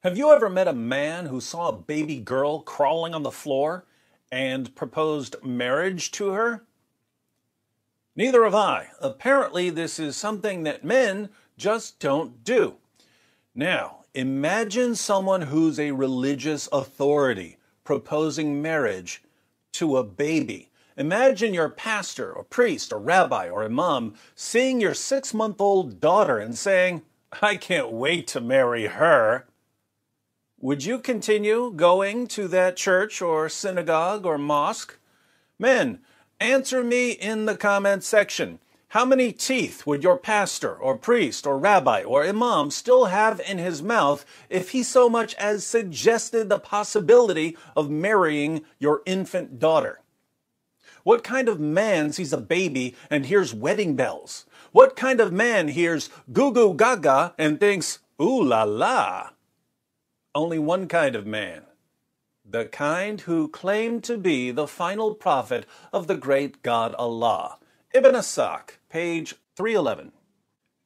Have you ever met a man who saw a baby girl crawling on the floor and proposed marriage to her? Neither have I. Apparently, this is something that men just don't do. Now, imagine someone who's a religious authority proposing marriage to a baby. Imagine your pastor or priest or rabbi or imam seeing your 6-month-old daughter and saying, "I can't wait to marry her." Would you continue going to that church or synagogue or mosque? Men, answer me in the comments section. How many teeth would your pastor or priest or rabbi or imam still have in his mouth if he so much as suggested the possibility of marrying your infant daughter? What kind of man sees a baby and hears wedding bells? What kind of man hears goo goo gaga and thinks, ooh la la? Only one kind of man. The kind who claimed to be the final prophet of the great God Allah. Ibn Ishaq, page 311.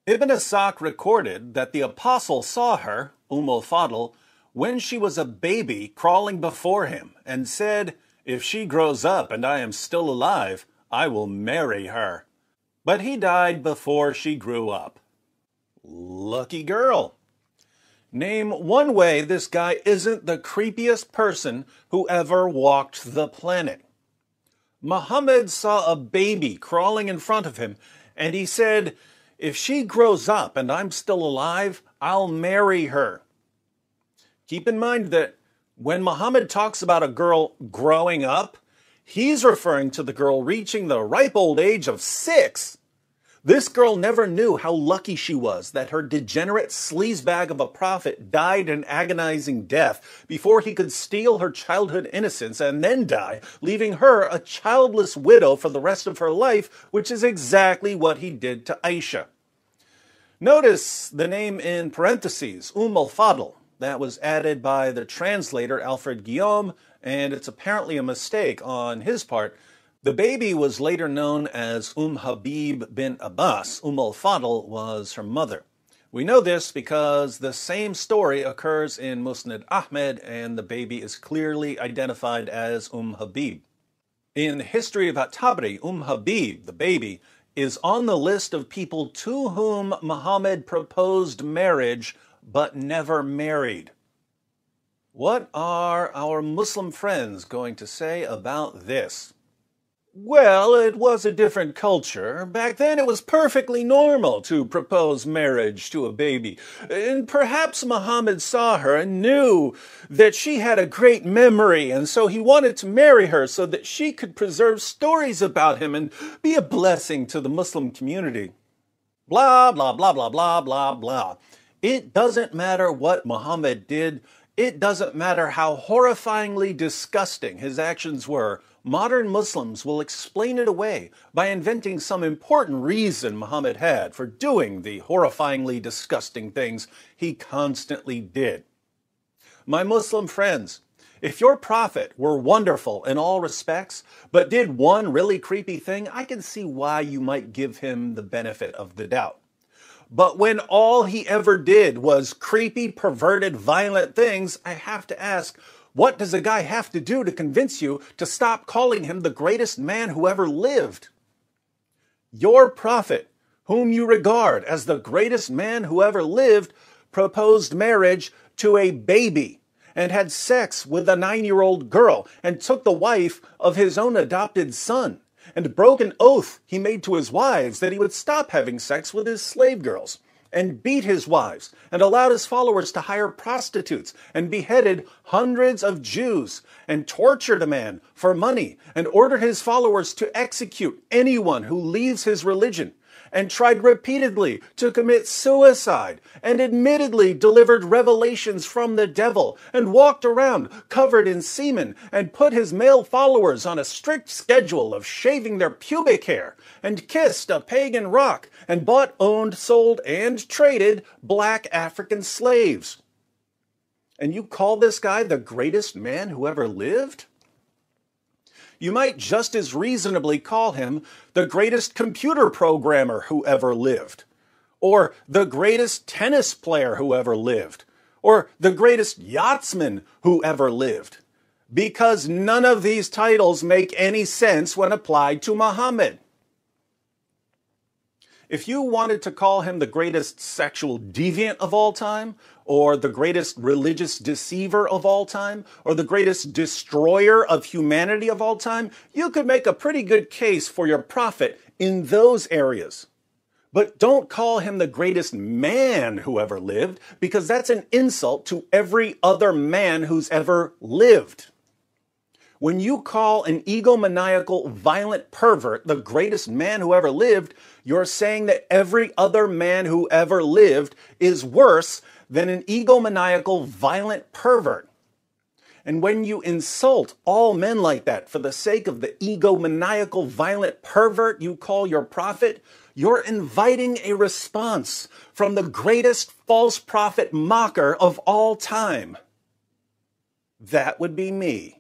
Ibn Ishaq recorded that the apostle saw her, Ummu'l-Fadl, when she was a baby crawling before him, and said, "If she grows up and I am still alive, I will marry her." But he died before she grew up. Lucky girl. Name one way this guy isn't the creepiest person who ever walked the planet. Muhammad saw a baby crawling in front of him, and he said, "If she grows up and I'm still alive, I'll marry her." Keep in mind that when Muhammad talks about a girl growing up, he's referring to the girl reaching the ripe old age of 6. This girl never knew how lucky she was that her degenerate sleazebag of a prophet died an agonizing death before he could steal her childhood innocence and then die, leaving her a childless widow for the rest of her life, which is exactly what he did to Aisha. Notice the name in parentheses, Ummu'l-Fadl. That was added by the translator Alfred Guillaume, and it's apparently a mistake on his part. The baby was later known as Habib bin Abbas. Ummu'l-Fadl was her mother. We know this because the same story occurs in Musnad Ahmed, and the baby is clearly identified as Habib. In the history of At-Tabari, Habib, the baby, is on the list of people to whom Muhammad proposed marriage but never married. What are our Muslim friends going to say about this? Well, it was a different culture. Back then it was perfectly normal to propose marriage to a baby. And perhaps Muhammad saw her and knew that she had a great memory, and so he wanted to marry her so that she could preserve stories about him and be a blessing to the Muslim community. Blah, blah, blah, blah, blah, blah, blah. It doesn't matter what Muhammad did. It doesn't matter how horrifyingly disgusting his actions were. Modern Muslims will explain it away by inventing some important reason Muhammad had for doing the horrifyingly disgusting things he constantly did. My Muslim friends, if your prophet were wonderful in all respects, but did one really creepy thing, I can see why you might give him the benefit of the doubt. But when all he ever did was creepy, perverted, violent things, I have to ask, what does a guy have to do to convince you to stop calling him the greatest man who ever lived? Your prophet, whom you regard as the greatest man who ever lived, proposed marriage to a baby and had sex with a 9-year-old girl and took the wife of his own adopted son and broke an oath he made to his wives that he would stop having sex with his slave girls, and beat his wives, and allowed his followers to hire prostitutes, and beheaded hundreds of Jews, and tortured a man for money, and ordered his followers to execute anyone who leaves his religion, and tried repeatedly to commit suicide, and admittedly delivered revelations from the devil, and walked around covered in semen, and put his male followers on a strict schedule of shaving their pubic hair, and kissed a pagan rock, and bought, owned, sold, and traded black African slaves. And you call this guy the greatest man who ever lived? You might just as reasonably call him the greatest computer programmer who ever lived, or the greatest tennis player who ever lived, or the greatest yachtsman who ever lived, because none of these titles make any sense when applied to Muhammad. If you wanted to call him the greatest sexual deviant of all time, or the greatest religious deceiver of all time, or the greatest destroyer of humanity of all time, you could make a pretty good case for your prophet in those areas. But don't call him the greatest man who ever lived, because that's an insult to every other man who's ever lived. When you call an egomaniacal, violent pervert the greatest man who ever lived, you're saying that every other man who ever lived is worse than an egomaniacal, violent pervert. And when you insult all men like that for the sake of the egomaniacal, violent pervert you call your prophet, you're inviting a response from the greatest false prophet mocker of all time. That would be me.